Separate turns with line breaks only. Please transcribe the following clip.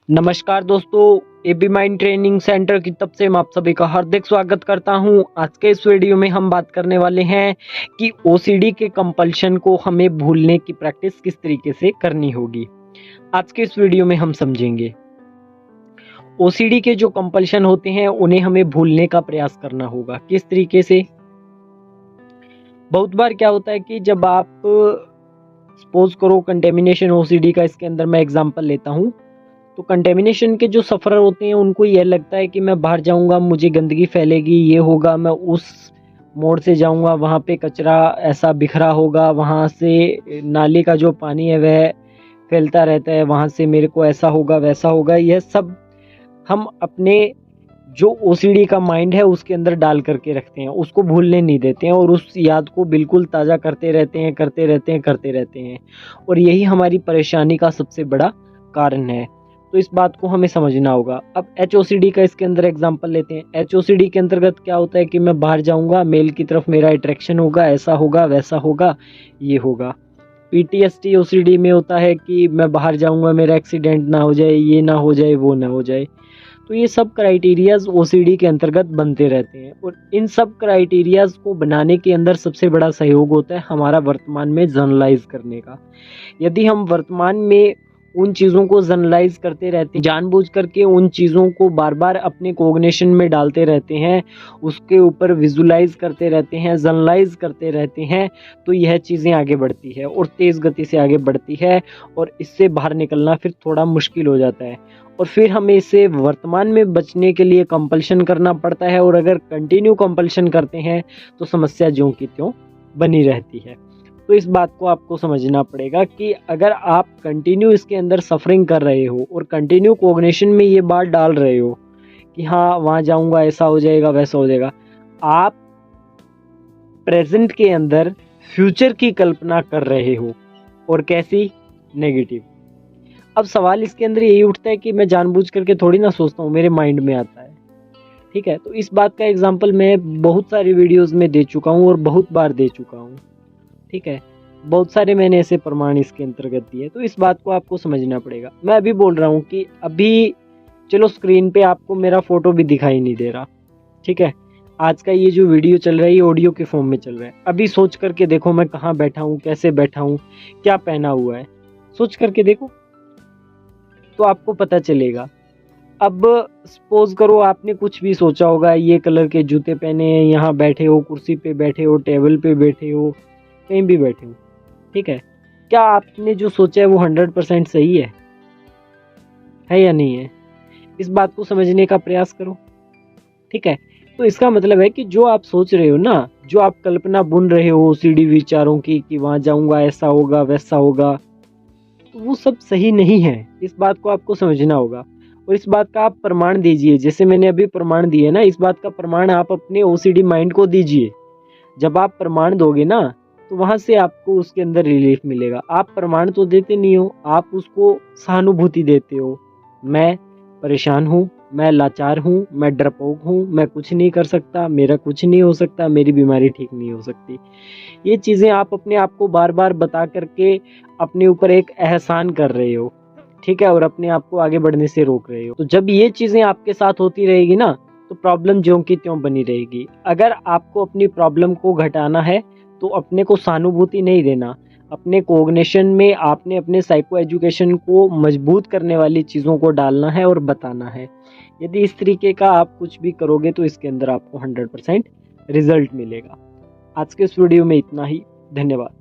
नमस्कार दोस्तों, AB mind training centre की तरफ से मैं आप सभी का हार्दिक स्वागत करता हूं। आज के इस वीडियो में हम बात करने वाले हैं कि ओसीडी के कंपल्शन को हमें भूलने की प्रैक्टिस किस तरीके से करनी होगी। आज के इस वीडियो में हम समझेंगे ओसीडी के जो कंपल्शन होते हैं उन्हें हमें भूलने का प्रयास करना होगा। किस तरीके से? बहुत बार क्या होता है कि जब आप सपोज करो कंटेमिनेशन ओसीडी का, इसके अंदर मैं एग्जांपल लेता हूं, तो कंटेमिनेशन के जो सफ़रर होते हैं उनको ये लगता है कि मैं बाहर जाऊंगा मुझे गंदगी फैलेगी, ये होगा, मैं उस मोड़ से जाऊंगा वहाँ पे कचरा ऐसा बिखरा होगा, वहाँ से नाले का जो पानी है वह फैलता रहता है, वहाँ से मेरे को ऐसा होगा वैसा होगा। यह सब हम अपने जो ओसीडी का माइंड है उसके अंदर डाल करके रखते हैं, उसको भूलने नहीं देते हैं और उस याद को बिल्कुल ताज़ा करते रहते हैं करते रहते हैं और यही हमारी परेशानी का सबसे बड़ा कारण है। तो इस बात को हमें समझना होगा। अब एचओसीडी का इसके अंदर एग्जांपल लेते हैं। एचओसीडी के अंतर्गत क्या होता है कि मैं बाहर जाऊंगा, मेल की तरफ मेरा अट्रैक्शन होगा, ऐसा होगा वैसा होगा, ये होगा। पीटीएसडी ओसीडी में होता है कि मैं बाहर जाऊंगा मेरा एक्सीडेंट ना हो जाए, ये ना हो जाए, वो ना हो जाए। तो ये सब क्राइटेरियाज ओसीडी के अंतर्गत बनते रहते हैं और इन सब क्राइटेरियाज को बनाने के अंदर सबसे बड़ा सहयोग होता है हमारा वर्तमान में जर्नलाइज करने का। यदि हम वर्तमान में उन चीज़ों को जर्नलाइज करते रहते हैं, जानबूझ करके उन चीज़ों को बार बार अपने कोग्निशन में डालते रहते हैं, उसके ऊपर विजुलाइज करते रहते हैं, जर्नलाइज करते रहते हैं, तो यह चीज़ें आगे बढ़ती है और तेज़ गति से आगे बढ़ती है और इससे बाहर निकलना फिर थोड़ा मुश्किल हो जाता है और फिर हमें इसे वर्तमान में बचने के लिए कंपल्शन करना पड़ता है और अगर कंटिन्यू कंपल्शन करते हैं तो समस्या ज्यों की त्यों बनी रहती है। तो इस बात को आपको समझना पड़ेगा कि अगर आप कंटिन्यू इसके अंदर सफरिंग कर रहे हो और कंटिन्यू कोग्निशन में ये बात डाल रहे हो कि हाँ वहाँ जाऊँगा ऐसा हो जाएगा वैसा हो जाएगा, आप प्रेजेंट के अंदर फ्यूचर की कल्पना कर रहे हो और कैसी? नेगेटिव। अब सवाल इसके अंदर यही उठता है कि मैं जानबूझ करके थोड़ी ना सोचता हूँ, मेरे माइंड में आता है। ठीक है, तो इस बात का एग्जाम्पल मैं बहुत सारी वीडियोज़ में दे चुका हूँ और बहुत बार दे चुका हूँ। ठीक है, बहुत सारे मैंने ऐसे प्रमाण इसके अंतर्गत दिए, तो इस बात को आपको समझना पड़ेगा। मैं अभी बोल रहा हूँ कि अभी चलो स्क्रीन पे आपको मेरा फोटो भी दिखाई नहीं दे रहा। ठीक है, आज का ये जो वीडियो चल रहा है ये ऑडियो के फॉर्म में चल रहा है। अभी सोच करके देखो मैं कहाँ बैठा हूँ, कैसे बैठा हूँ, क्या पहना हुआ है, सोच करके देखो तो आपको पता चलेगा। अब सपोज करो आपने कुछ भी सोचा होगा, ये कलर के जूते पहने हैं, यहाँ बैठे हो, कुर्सी पे बैठे हो, टेबल पे बैठे हो, कहीं भी बैठे हो। ठीक है, क्या आपने जो सोचा है वो 100% सही है या नहीं है? इस बात को समझने का प्रयास करो। ठीक है, तो इसका मतलब है कि जो आप सोच रहे हो ना, जो आप कल्पना बुन रहे हो ओसीडी विचारों की कि वहां जाऊंगा ऐसा होगा वैसा होगा, तो वो सब सही नहीं है। इस बात को आपको समझना होगा और इस बात का आप प्रमाण दीजिए। जैसे मैंने अभी प्रमाण दिए ना, इस बात का प्रमाण आप अपने ओसीडी माइंड को दीजिए। जब आप प्रमाण दोगे ना तो वहां से आपको उसके अंदर रिलीफ मिलेगा। आप प्रमाण तो देते नहीं हो, आप उसको सहानुभूति देते हो। मैं परेशान हूँ, मैं लाचार हूँ, मैं डरपोक हूँ, मैं कुछ नहीं कर सकता, मेरा कुछ नहीं हो सकता, मेरी बीमारी ठीक नहीं हो सकती। ये चीज़ें आप अपने आप को बार बार बता करके अपने ऊपर एक एहसान कर रहे हो। ठीक है, और अपने आप को आगे बढ़ने से रोक रहे हो। तो जब ये चीज़ें आपके साथ होती रहेगी ना तो प्रॉब्लम ज्यों की त्यों बनी रहेगी। अगर आपको अपनी प्रॉब्लम को घटाना है तो अपने को सहानुभूति नहीं देना, अपने कोग्निशन में आपने अपने साइको एजुकेशन को मजबूत करने वाली चीज़ों को डालना है और बताना है। यदि इस तरीके का आप कुछ भी करोगे तो इसके अंदर आपको 100% रिजल्ट मिलेगा। आज के इस वीडियो में इतना ही। धन्यवाद।